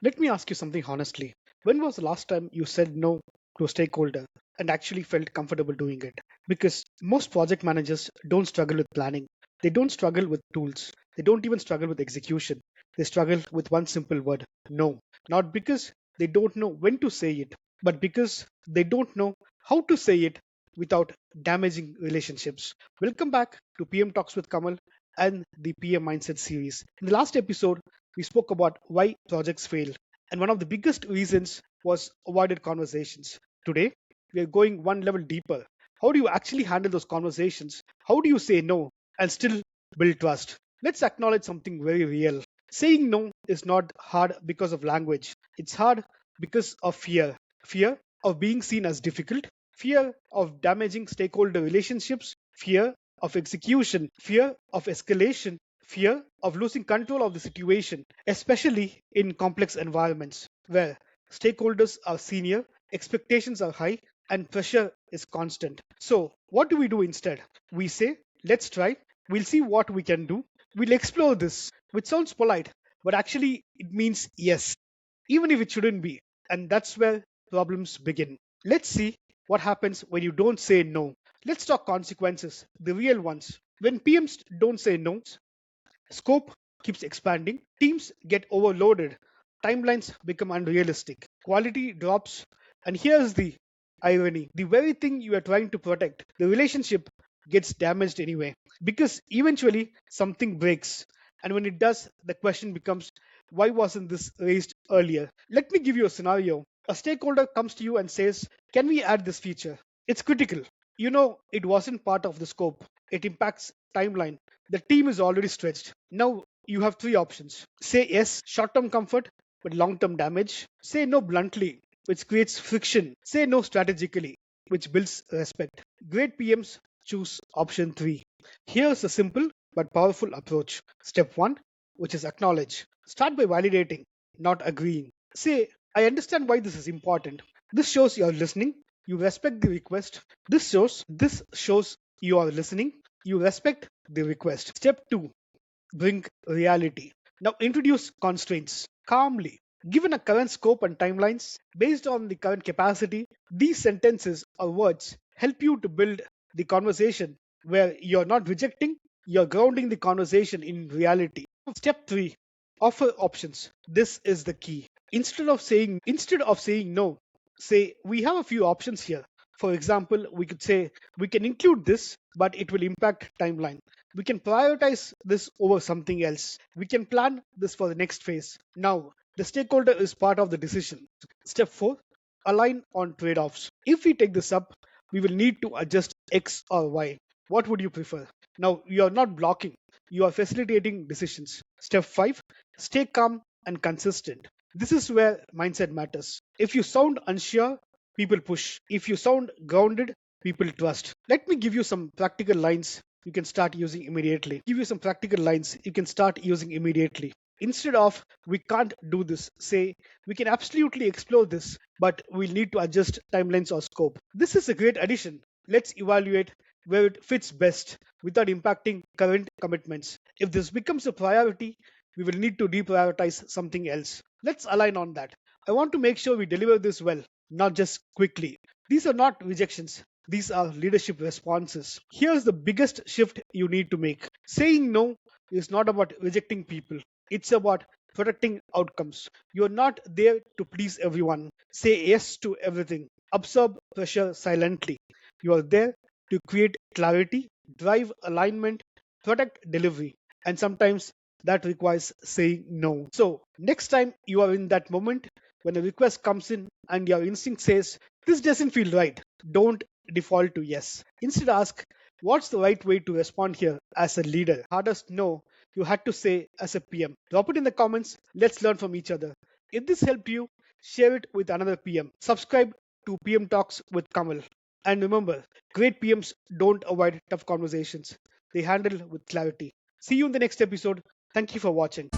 Let me ask you something honestly. When was the last time you said no to a stakeholder and actually felt comfortable doing it? Because most project managers don't struggle with planning, they don't struggle with tools, they don't even struggle with execution. They struggle with one simple word no. Not because they don't know when to say it, but because they don't know how to say it without damaging relationships. Welcome back to PM Talks with Kamal and the PM Mindset series. In the last episode, we spoke about why projects fail, and one of the biggest reasons was avoided conversations. Today, we are going one level deeper. How do you actually handle those conversations? How do you say no and still build trust? Let's acknowledge something very real. Saying no is not hard because of language, it's hard because of fear. Fear of being seen as difficult, fear of damaging stakeholder relationships, fear of execution, fear of escalation, fear of losing control of the situation, especially in complex environments where stakeholders are senior, expectations are high, and pressure is constant. So, what do we do instead? We say, let's try, we'll see what we can do, we'll explore this, which sounds polite, but actually it means yes, even if it shouldn't be. And that's where problems begin. Let's see what happens when you don't say no. Let's talk consequences, the real ones. When PMs don't say no, scope keeps expanding, teams get overloaded, timelines become unrealistic, quality drops, and here's the irony, the very thing you are trying to protect, the relationship gets damaged anyway. Because eventually something breaks. And when it does, the question becomes, why wasn't this raised earlier? Let me give you a scenario. A stakeholder comes to you and says, can we add this feature? It's critical. You know, it wasn't part of the scope. It impacts timeline. The team is already stretched. Now you have three options. Say yes, short term comfort, but long term damage. Say no bluntly, which creates friction. Say no strategically, which builds respect. Great PMs choose option 3. Here's a simple but powerful approach. Step 1, which is acknowledge. Start by validating, not agreeing. Say, I understand why this is important. This shows you are listening. You respect the request. This shows you are listening. You respect the request. Step 2, bring reality. Now introduce constraints calmly. Given a current scope and timelines, based on the current capacity, these sentences or words help you to build the conversation where you're not rejecting, you're grounding the conversation in reality. Step 3, offer options. This is the key. Instead of saying no, say we have a few options here. For example, we could say we can include this, but it will impact timeline. We can prioritize this over something else. We can plan this for the next phase. Now, the stakeholder is part of the decision. Step 4, align on trade offs. If we take this up, we will need to adjust X or Y. What would you prefer? Now, you are not blocking, you are facilitating decisions. Step 5, stay calm and consistent. This is where mindset matters. If you sound unsure, people push. If you sound grounded, people trust. Let me give you some practical lines you can start using immediately. Give you some practical lines you can start using immediately. Instead of we can't do this, say we can absolutely explore this, but we'll need to adjust timelines or scope. This is a great addition. Let's evaluate where it fits best without impacting current commitments. If this becomes a priority, we will need to deprioritize something else. Let's align on that. I want to make sure we deliver this well, not just quickly. These are not rejections, these are leadership responses. Here's the biggest shift you need to make. Saying no is not about rejecting people, it's about protecting outcomes. You're not there to please everyone, say yes to everything, absorb pressure silently. You are there to create clarity, drive alignment, protect delivery, and sometimes that requires saying no. So, next time you are in that moment when a request comes in and your instinct says, this doesn't feel right, don't default to yes. Instead, ask, what's the right way to respond here as a leader? Hardest no you had to say as a PM. Drop it in the comments. Let's learn from each other. If this helped you, share it with another PM. Subscribe to PM Talks with Kamal. And remember, great PMs don't avoid tough conversations, they handle with clarity. See you in the next episode. Thank you for watching.